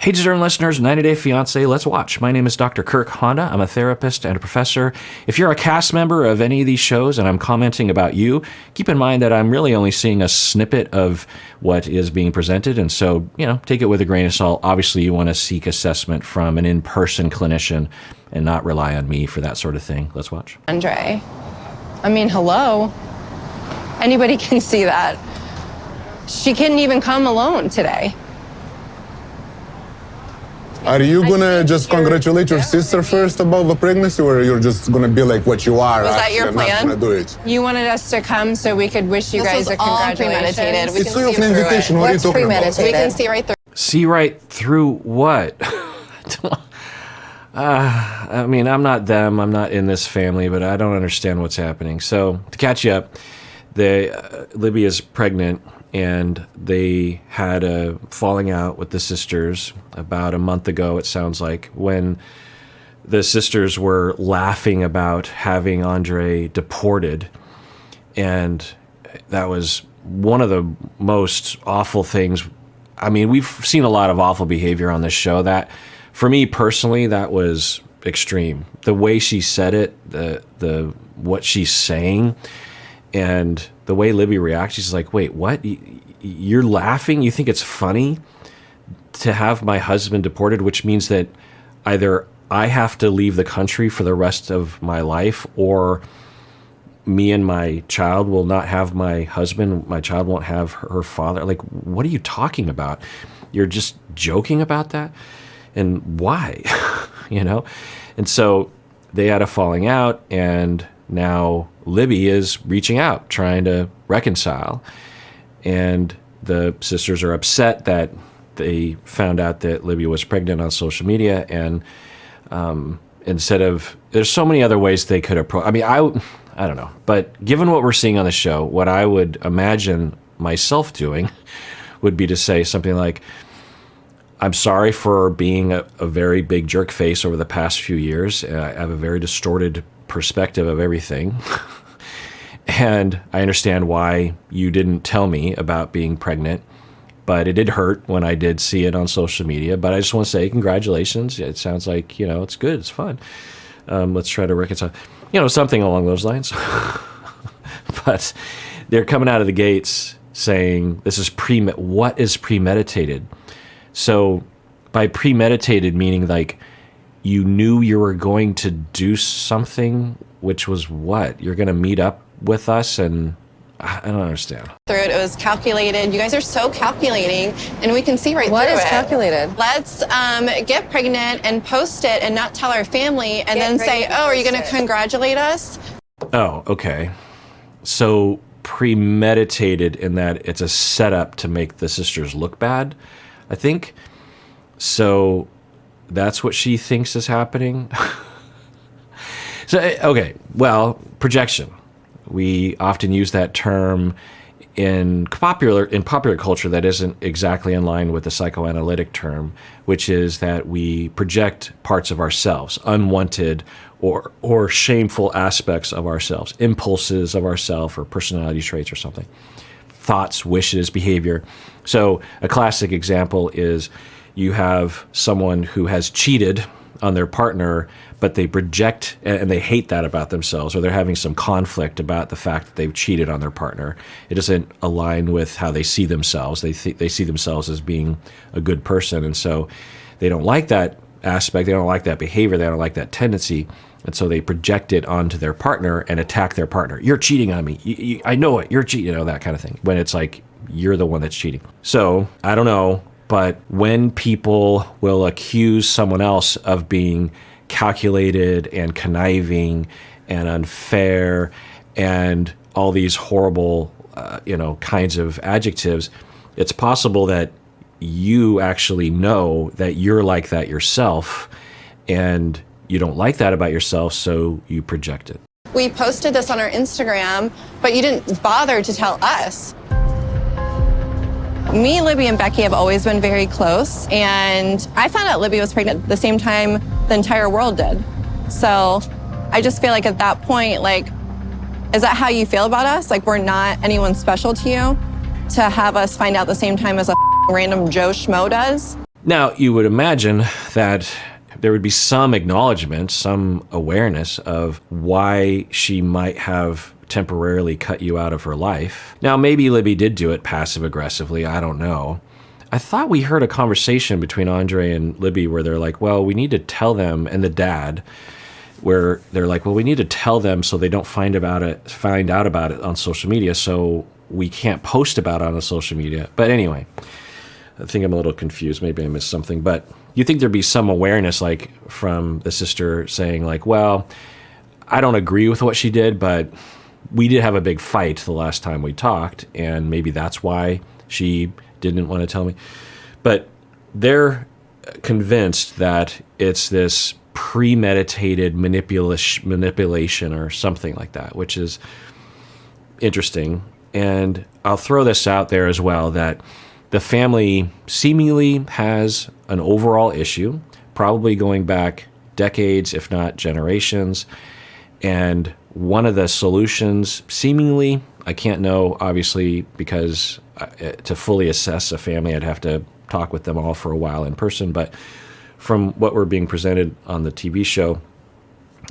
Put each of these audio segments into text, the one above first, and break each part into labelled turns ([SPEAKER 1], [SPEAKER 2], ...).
[SPEAKER 1] Hey, Discern listeners, 90 Day Fiancé, let's watch. My name is Dr. Kirk Honda. I'm a therapist and a professor. If you're a cast member of any of these shows and I'm commenting about you, keep in mind that I'm really only seeing a snippet of what is being presented. And so, take it with a grain of salt. Obviously, you want to seek assessment from an in-person clinician and not rely on me for that sort of thing. Let's watch.
[SPEAKER 2] Andrei. I mean, hello. Anybody can see that. She couldn't even come alone today.
[SPEAKER 3] Are you gonna just congratulate your sister first about the pregnancy, or you're just gonna be like what you are?
[SPEAKER 2] Was that your plan?
[SPEAKER 3] Not gonna do it?
[SPEAKER 2] You wanted us to come so we could wish you guys a congratulations.
[SPEAKER 4] Premeditated. We
[SPEAKER 3] It's
[SPEAKER 4] can
[SPEAKER 3] way
[SPEAKER 4] see
[SPEAKER 3] of an
[SPEAKER 4] through
[SPEAKER 3] invitation.
[SPEAKER 4] it.
[SPEAKER 3] What are you
[SPEAKER 4] What's
[SPEAKER 3] talking about?
[SPEAKER 4] premeditated?
[SPEAKER 2] We can see right through.
[SPEAKER 1] See right through what? I mean, I'm not them. I'm not in this family, but I don't understand what's happening. So to catch you up, Libby is pregnant, and they had a falling out with the sisters about a month ago, it sounds like, when the sisters were laughing about having Andrei deported. And that was one of the most awful things. I mean, we've seen a lot of awful behavior on this show. That, for me personally, that was extreme. The way she said it, the what she's saying, and the way Libby reacts, she's like, wait, what? You're laughing? You think it's funny to have my husband deported, which means that either I have to leave the country for the rest of my life, or me and my child will not have my husband, my child won't have her father. Like, what are you talking about? You're just joking about that? And why? And so they had a falling out, and now Libby is reaching out, trying to reconcile. And the sisters are upset that they found out that Libby was pregnant on social media. And instead of, there's so many other ways they could approach. I mean, I don't know. But given what we're seeing on the show, what I would imagine myself doing would be to say something like, I'm sorry for being a very big jerk face over the past few years. I have a very distorted perspective of everything. And I understand why you didn't tell me about being pregnant, but it did hurt when I did see it on social media. But I just want to say congratulations. It sounds like, it's good. It's fun. Let's try to reconcile, something along those lines. But they're coming out of the gates saying this is what is premeditated? So by premeditated, meaning like you knew you were going to do something, which was what? You're going to meet up with us? And I don't understand.
[SPEAKER 2] Through it. It was calculated. You guys are so calculating, and we can see right through it.
[SPEAKER 4] What is calculated?
[SPEAKER 2] Let's get pregnant and post it and not tell our family, and then say, oh, are you going to congratulate us?
[SPEAKER 1] Oh, okay. So premeditated in that it's a setup to make the sisters look bad, I think. So that's what she thinks is happening. So, okay, well, projection. We often use that term in popular culture that isn't exactly in line with the psychoanalytic term, which is that we project parts of ourselves, unwanted or shameful aspects of ourselves, impulses of ourselves or personality traits or something, thoughts, wishes, behavior. So a classic example is you have someone who has cheated on their partner, but they project and they hate that about themselves, or they're having some conflict about the fact that they've cheated on their partner. It doesn't align with how they see themselves. They see themselves as being a good person, and so they don't like that aspect. They don't like that behavior. They don't like that tendency, and so they project it onto their partner and attack their partner. You're cheating on me. I know it. You're cheating. That kind of thing. When it's like you're the one that's cheating. So I don't know. But when people will accuse someone else of being calculated and conniving and unfair and all these horrible, kinds of adjectives, it's possible that you actually know that you're like that yourself, and you don't like that about yourself, so you project it.
[SPEAKER 2] We posted this on our Instagram, but you didn't bother to tell us. Me, Libby, and Becky have always been very close, and I found out Libby was pregnant at the same time the entire world did. So I just feel like at that point, is that how you feel about us? Like we're not anyone special to you to have us find out the same time as a random Joe Schmo does?
[SPEAKER 1] Now, you would imagine that there would be some acknowledgement, some awareness of why she might have temporarily cut you out of her life. Now, maybe Libby did do it passive aggressively. I don't know. I thought we heard a conversation between Andrei and Libby where they're like, well, we need to tell them, and the dad, where they're like, well, we need to tell them so they don't find out about it on social media, so we can't post about it on the social media. But anyway, I think I'm a little confused. Maybe I missed something. But you think there'd be some awareness, like, from the sister saying, like, well, I don't agree with what she did, but we did have a big fight the last time we talked, and maybe that's why she didn't want to tell me. But they're convinced that it's this premeditated manipulation or something like that, which is interesting. And I'll throw this out there as well, that the family seemingly has an overall issue, probably going back decades, if not generations. And one of the solutions, seemingly, I can't know, obviously, because to fully assess a family, I'd have to talk with them all for a while in person. But from what we're being presented on the TV show,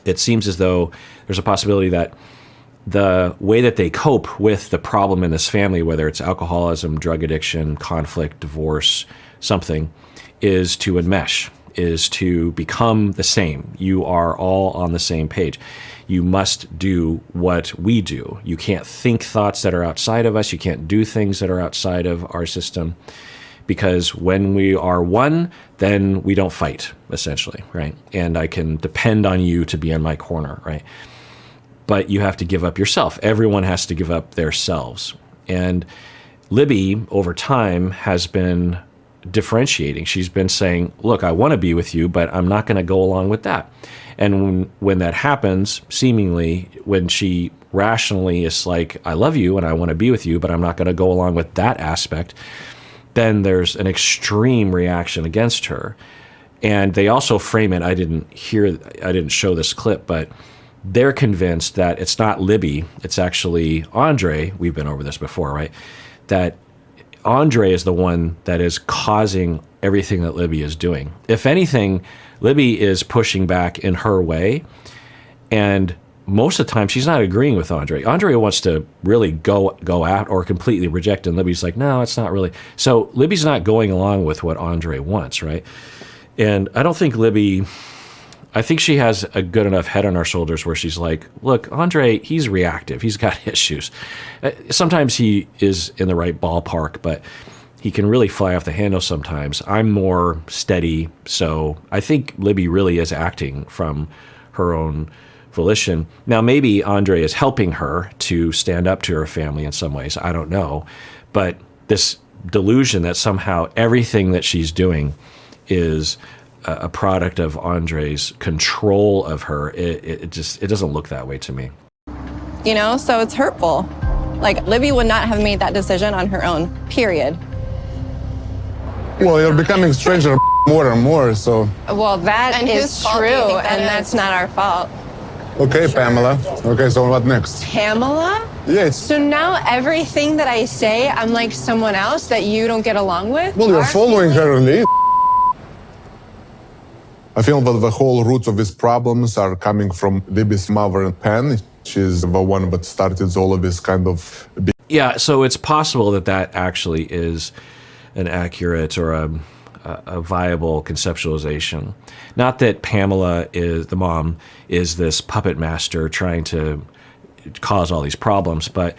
[SPEAKER 1] it seems as though there's a possibility that the way that they cope with the problem in this family, whether it's alcoholism, drug addiction, conflict, divorce, something, is to enmesh, is to become the same. You are all on the same page. You must do what we do. You can't think thoughts that are outside of us. You can't do things that are outside of our system, because when we are one, then we don't fight, essentially, right? And I can depend on you to be in my corner, right? But you have to give up yourself. Everyone has to give up their selves. And Libby, over time, has been differentiating. She's been saying, look, I want to be with you, but I'm not going to go along with that. And when that happens, seemingly, when she rationally is like, I love you and I want to be with you, but I'm not going to go along with that aspect, then there's an extreme reaction against her. And they also frame it, I didn't show this clip, but they're convinced that it's not Libby, it's actually Andrei. We've been over this before, right? That Andrei is the one that is causing everything that Libby is doing. If anything, Libby is pushing back in her way, and most of the time she's not agreeing with Andrei. Andrei wants to really go out or completely reject, and Libby's like, no, it's not really. So Libby's not going along with what Andrei wants, right? And I don't think Libby, I think she has a good enough head on her shoulders where she's like, look, Andrei, he's reactive. He's got issues. Sometimes he is in the right ballpark, but he can really fly off the handle sometimes. I'm more steady. So I think Libby really is acting from her own volition. Now, maybe Andrei is helping her to stand up to her family in some ways. I don't know. But this delusion that somehow everything that she's doing is a product of Andrei's control of her, it doesn't look that way to me.
[SPEAKER 2] You know, so it's hurtful. Like, Libby would not have made that decision on her own, period.
[SPEAKER 3] Well, you're becoming stranger more and more, so...
[SPEAKER 4] Well, that
[SPEAKER 2] And
[SPEAKER 4] is
[SPEAKER 2] whose fault
[SPEAKER 4] true,
[SPEAKER 2] do you think that
[SPEAKER 4] and
[SPEAKER 2] is?
[SPEAKER 4] that's not our fault.
[SPEAKER 3] Okay, Pamela. Okay, so what next?
[SPEAKER 4] Pamela?
[SPEAKER 3] Yes.
[SPEAKER 4] So now everything that I say, I'm like someone else that you don't get along with?
[SPEAKER 3] Well, you're following her lead. I feel that the whole roots of these problems are coming from Libby's mother and Pam. She's the one that started all of this kind of...
[SPEAKER 1] Yeah, so it's possible that that actually is an accurate or a viable conceptualization. Not that Pamela, is the mom, is this puppet master trying to cause all these problems, but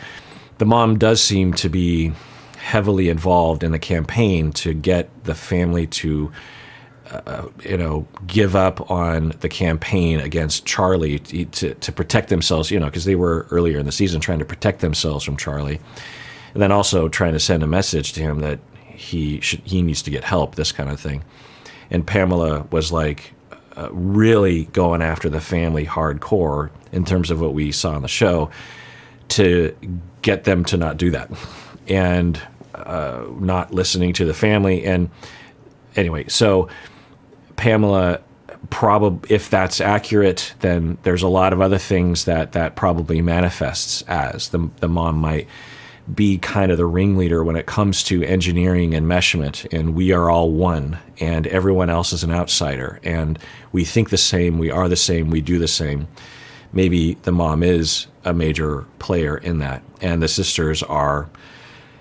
[SPEAKER 1] the mom does seem to be heavily involved in the campaign to get the family to give up on the campaign against Charlie to protect themselves, because they were earlier in the season trying to protect themselves from Charlie. And then also trying to send a message to him that he needs to get help, this kind of thing. And Pamela was like really going after the family hardcore in terms of what we saw on the show to get them to not do that and not listening to the family. And anyway, so Pamela, if that's accurate, then there's a lot of other things that probably manifests as. The mom might be kind of the ringleader when it comes to engineering enmeshment, and we are all one, and everyone else is an outsider, and we think the same, we are the same, we do the same. Maybe the mom is a major player in that, and the sisters are,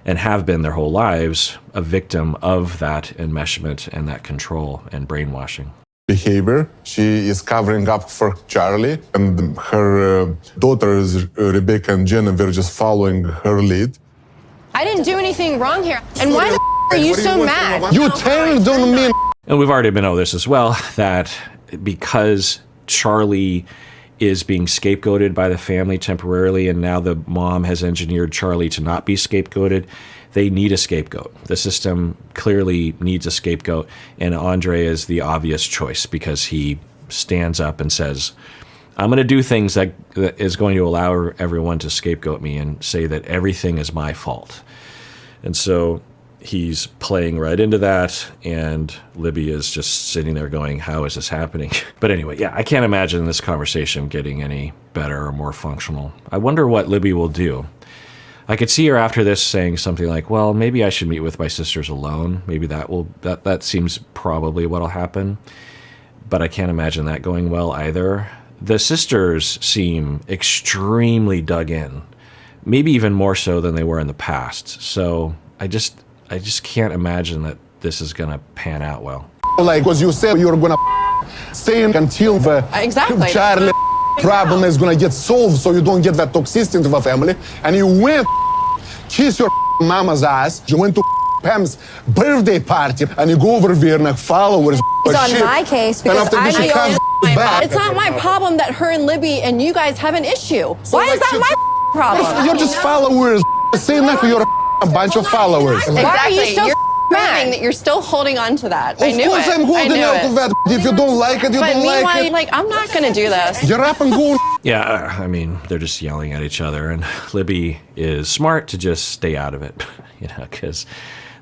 [SPEAKER 1] and have been their whole lives, a victim of that enmeshment and that control and brainwashing.
[SPEAKER 3] Behavior. She is covering up for Charlie, and her daughters, Rebecca and Jenna, were just following her lead.
[SPEAKER 4] I didn't do anything wrong here. And why the are you so mad?
[SPEAKER 3] You turned on me.
[SPEAKER 1] And we've already been over this as well, that because Charlie is being scapegoated by the family temporarily, and now the mom has engineered Charlie to not be scapegoated, they need a scapegoat. The system clearly needs a scapegoat, and Andrei is the obvious choice because he stands up and says, I'm going to do things that is going to allow everyone to scapegoat me and say that everything is my fault. And so he's playing right into that, and Libby is just sitting there going, how is this happening? But anyway, yeah, I can't imagine this conversation getting any better or more functional. I wonder what Libby will do. I could see her after this saying something like, well, maybe I should meet with my sisters alone. Maybe that seems probably what'll happen. But I can't imagine that going well either. The sisters seem extremely dug in, maybe even more so than they were in the past. So I just can't imagine that this is going to pan out well.
[SPEAKER 3] Like, because you said you're going to stay until the
[SPEAKER 2] Exactly.
[SPEAKER 3] Charlie problem is going to get solved, so you don't get that toxicity into the family. And you went kiss your mama's ass. You went to Pam's birthday party, and you go over there and like followers.
[SPEAKER 4] It's on my case because
[SPEAKER 3] and after this, she comes back.
[SPEAKER 2] It's not my problem that her and Libby and you guys have an issue. Why is that my problem?
[SPEAKER 3] You're just followers. Say nothing. You're a bunch of followers.
[SPEAKER 2] Exactly.
[SPEAKER 4] Why are you so
[SPEAKER 2] You're
[SPEAKER 4] mad?
[SPEAKER 2] proving that you're still holding on to that. I
[SPEAKER 3] Of
[SPEAKER 2] knew
[SPEAKER 3] course
[SPEAKER 2] it.
[SPEAKER 3] I'm holding
[SPEAKER 2] I knew
[SPEAKER 3] out
[SPEAKER 2] it.
[SPEAKER 3] of that. If you don't like it, you
[SPEAKER 2] But
[SPEAKER 3] don't
[SPEAKER 2] meanwhile,
[SPEAKER 3] like it.
[SPEAKER 2] like, I'm not going to do this.
[SPEAKER 3] You're up and go.
[SPEAKER 1] Yeah, I mean, they're just yelling at each other, and Libby is smart to just stay out of it, because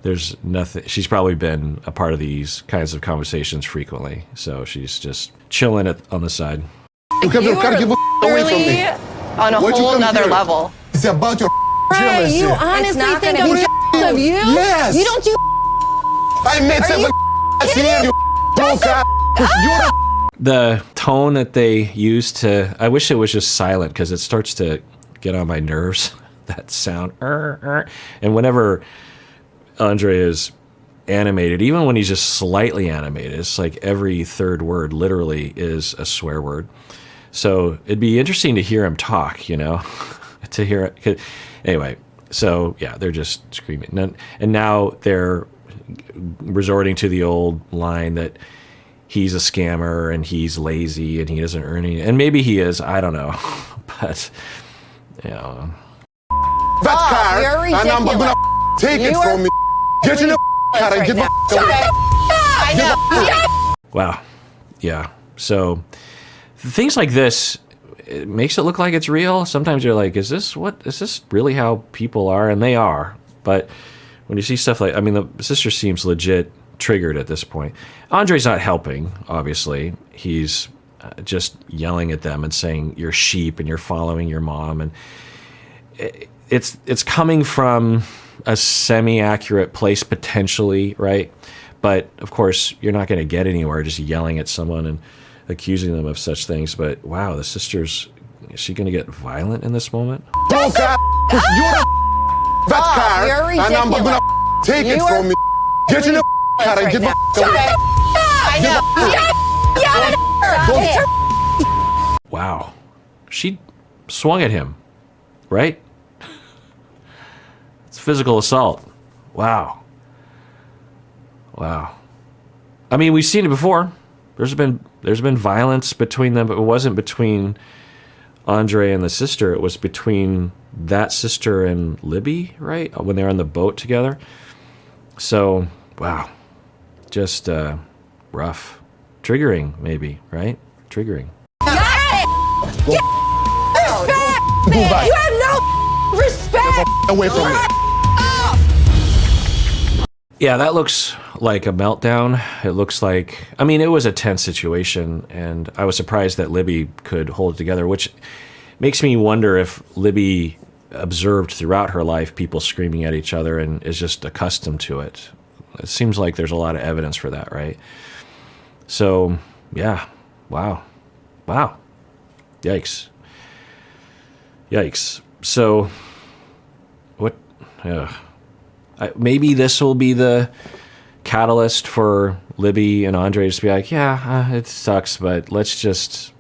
[SPEAKER 1] there's nothing. She's probably been a part of these kinds of conversations frequently, so she's just chilling on the side.
[SPEAKER 3] You have your
[SPEAKER 2] You
[SPEAKER 3] car,
[SPEAKER 2] are
[SPEAKER 3] give away from
[SPEAKER 2] literally
[SPEAKER 3] me.
[SPEAKER 2] on a
[SPEAKER 3] Why'd you
[SPEAKER 2] whole
[SPEAKER 3] come
[SPEAKER 2] nother
[SPEAKER 3] here?
[SPEAKER 2] level.
[SPEAKER 3] It's about your
[SPEAKER 2] Right,
[SPEAKER 3] jealousy.
[SPEAKER 2] you honestly
[SPEAKER 4] not
[SPEAKER 2] think
[SPEAKER 4] gonna
[SPEAKER 2] I'm
[SPEAKER 4] be-
[SPEAKER 2] jealous of you?
[SPEAKER 3] Yes.
[SPEAKER 2] You don't do
[SPEAKER 3] I made seven here, you broke up. You're a
[SPEAKER 1] The tone that they use to, I wish it was just silent, because it starts to get on my nerves, that sound. And whenever Andrei is animated, even when he's just slightly animated, it's like every third word literally is a swear word. So it'd be interesting to hear him talk, to hear it. Anyway, so yeah, they're just screaming. And now they're resorting to the old line that he's a scammer and he's lazy and he doesn't earn any. And maybe he is, I don't know. But,
[SPEAKER 3] that car,
[SPEAKER 2] you're
[SPEAKER 3] and I'm
[SPEAKER 2] ridiculous.
[SPEAKER 3] gonna take it
[SPEAKER 2] You are
[SPEAKER 3] from me. Get in the car and
[SPEAKER 2] right
[SPEAKER 3] get
[SPEAKER 2] now.
[SPEAKER 3] the away.
[SPEAKER 2] I know.
[SPEAKER 1] wow. Yeah. So things like this, it makes it look like it's real. Sometimes you're like, is this really how people are? And they are. But when you see stuff like, I mean, the sister seems legit triggered at this point. Andrei's not helping, obviously. He's just yelling at them and saying, you're sheep and you're following your mom. And it's coming from a semi-accurate place potentially, right? But of course, you're not going to get anywhere just yelling at someone and accusing them of such things. But wow, the sister's, is she going to get violent in this moment?
[SPEAKER 3] Broke up. You're that car,
[SPEAKER 2] you're
[SPEAKER 3] and I'm
[SPEAKER 2] ridiculous.
[SPEAKER 3] gonna take it
[SPEAKER 2] You
[SPEAKER 3] from me. Get in the car and
[SPEAKER 2] right
[SPEAKER 3] get the
[SPEAKER 2] now.
[SPEAKER 3] away.
[SPEAKER 2] I know.
[SPEAKER 1] Wow. She swung at him, right? It's physical assault. Wow. Wow. I mean, we've seen it before. There's been violence between them, but it wasn't between Andrei and the sister. It was between that sister and Libby, right? When they were on the boat together. So, wow. Just rough. Triggering, maybe, right? Triggering.
[SPEAKER 4] You have no respect.
[SPEAKER 3] Away from me.
[SPEAKER 1] Yeah, that looks like a meltdown. It looks like, I mean, it was a tense situation, and I was surprised that Libby could hold it together, which makes me wonder if Libby observed throughout her life people screaming at each other and is just accustomed to it. It seems like there's a lot of evidence for that, right? So, yeah. Wow. Yikes. So, what? Maybe this will be the catalyst for Libby and Andrei to be like, yeah, it sucks, but let's just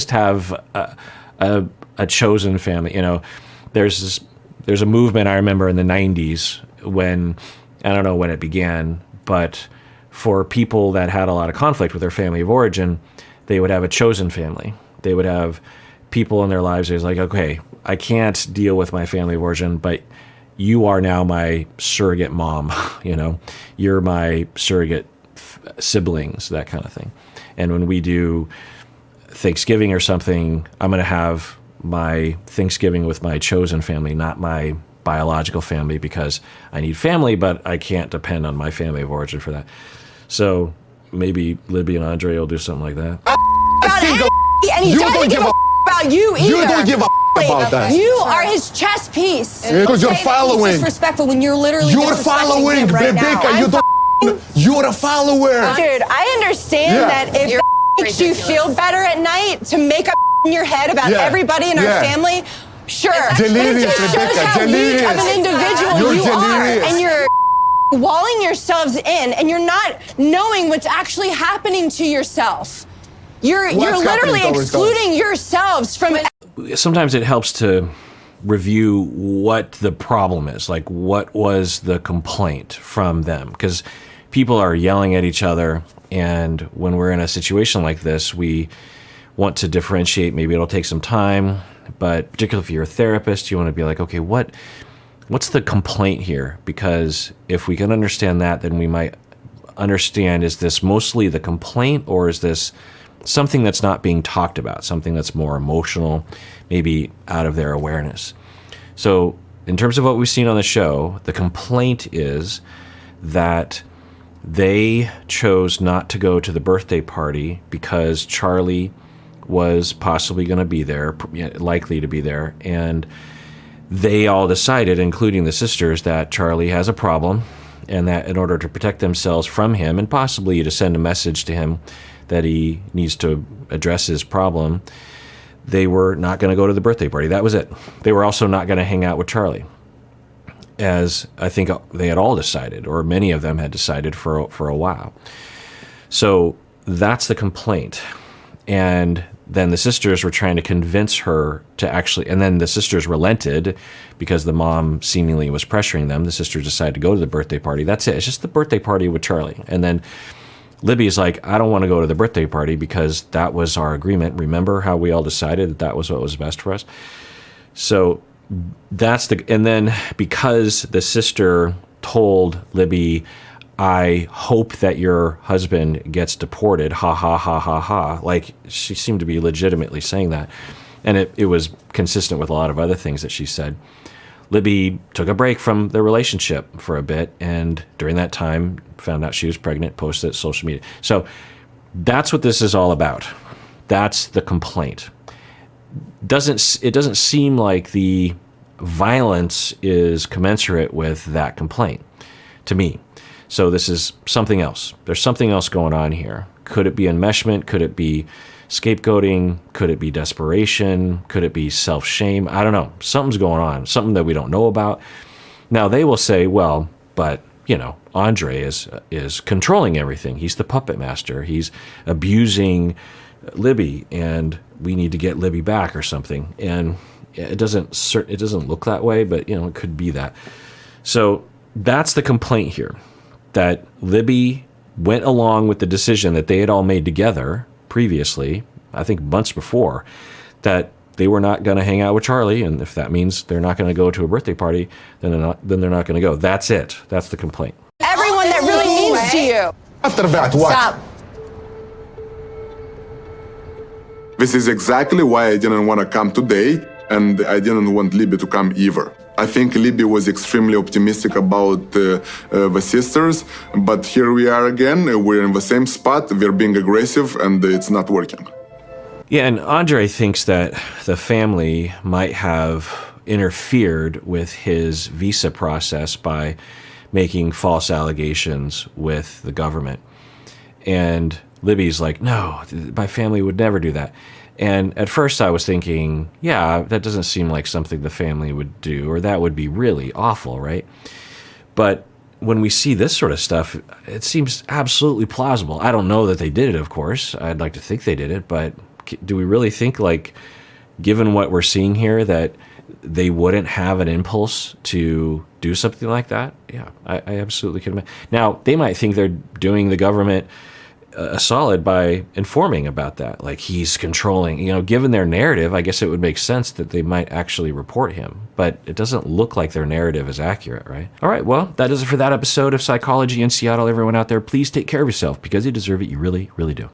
[SPEAKER 1] have a chosen family. You know, there's a movement I remember in the 90s when, I don't know when it began, but for people that had a lot of conflict with their family of origin, they would have a chosen family. They would have people in their lives who's like, okay, I can't deal with my family of origin, but you are now my surrogate mom, you know, you're my surrogate siblings, that kind of thing. And when we do Thanksgiving or something, I'm going to have my Thanksgiving with my chosen family, not my biological family, because I need family, but I can't depend on my family of origin for that. So maybe Libby and Andrei will do something like that.
[SPEAKER 4] And he doesn't give a about you either.
[SPEAKER 3] You don't give a about that.
[SPEAKER 4] You are his chess piece.
[SPEAKER 3] Because you're
[SPEAKER 4] It's
[SPEAKER 3] following.
[SPEAKER 4] disrespectful when you're literally
[SPEAKER 3] You're
[SPEAKER 4] disrespecting
[SPEAKER 3] following,
[SPEAKER 4] him right now.
[SPEAKER 3] Rebecca. You're a follower.
[SPEAKER 4] Dude, I understand that if it makes you feel better at night to make up in your head about everybody in our family, sure.
[SPEAKER 3] Delirious,
[SPEAKER 4] but it just shows
[SPEAKER 3] Rebecca,
[SPEAKER 4] how weak of an individual
[SPEAKER 3] You're
[SPEAKER 4] you
[SPEAKER 3] delirious.
[SPEAKER 4] are. And you're walling yourselves in, and you're not knowing what's actually happening to yourself. You're literally excluding yourselves from it.
[SPEAKER 1] Sometimes it helps to review what the problem is, like what was the complaint from them, because people are yelling at each other, and when we're in a situation like this, we want to differentiate. Maybe it'll take some time, but particularly if you're a therapist, you want to be like, okay, what's the complaint here? Because if we can understand that, then we might understand, is this mostly the complaint, or is this something that's not being talked about, something that's more emotional, maybe out of their awareness. So in terms of what we've seen on the show, the complaint is that they chose not to go to the birthday party because Charlie was possibly going to be there, likely to be there, and they all decided, including the sisters, that Charlie has a problem, and that in order to protect themselves from him, and possibly to send a message to him that he needs to address his problem, they were not going to go to the birthday party. That was it. They were also not going to hang out with Charlie, as I think they had all decided, or many of them had decided for a while. So that's the complaint. And then the sisters were trying to convince her to actually, and then the sisters relented because the mom seemingly was pressuring them. The sisters decided to go to the birthday party. That's it. It's just the birthday party with Charlie. And then Libby's like, I don't want to go to the birthday party because that was our agreement. Remember how we all decided that was what was best for us? So that's and then because the sister told Libby, I hope that your husband gets deported, ha, ha, ha, ha, ha. Like, she seemed to be legitimately saying that. And it was consistent with a lot of other things that she said. Libby took a break from the relationship for a bit, and during that time found out she was pregnant, posted it to social media. So that's what this is all about. That's the complaint. It doesn't seem like the violence is commensurate with that complaint to me. So this is something else. There's something else going on here. Could it be enmeshment? Could it be scapegoating? Could it be desperation? Could it be self-shame? I don't know. Something's going on, something that we don't know about. Now, they will say, well, but, you know, Andrei is controlling everything. He's the puppet master. He's abusing Libby, and we need to get Libby back or something. And it doesn't look that way, but, you know, it could be that. So that's the complaint here, that Libby went along with the decision that they had all made together previously, I think months before, that they were not going to hang out with Charlie, and if that means they're not going to go to a birthday party, then they're not going to go. That's it. That's the complaint.
[SPEAKER 4] Everyone that really means to you.
[SPEAKER 3] After that, what?
[SPEAKER 4] Stop.
[SPEAKER 5] This is exactly why I didn't want to come today, and I didn't want Libby to come either. I think Libby was extremely optimistic about the sisters, but here we are again. We're in the same spot. We're being aggressive, and it's not working.
[SPEAKER 1] Yeah, and Andrei thinks that the family might have interfered with his visa process by making false allegations with the government. And Libby's like, no, my family would never do that. And at first I was thinking, yeah, that doesn't seem like something the family would do, or that would be really awful, right? But when we see this sort of stuff, it seems absolutely plausible. I don't know that they did it, of course. I'd like to think they did it, but do we really think, like, given what we're seeing here, that they wouldn't have an impulse to do something like that? Yeah, I absolutely can imagine. Now, they might think they're doing the government a solid by informing about that. Like, he's controlling, given their narrative, I guess it would make sense that they might actually report him. But it doesn't look like their narrative is accurate, right? All right, well, that does it for that episode of Psychology in Seattle. Everyone out there, please take care of yourself because you deserve it. You really, really do.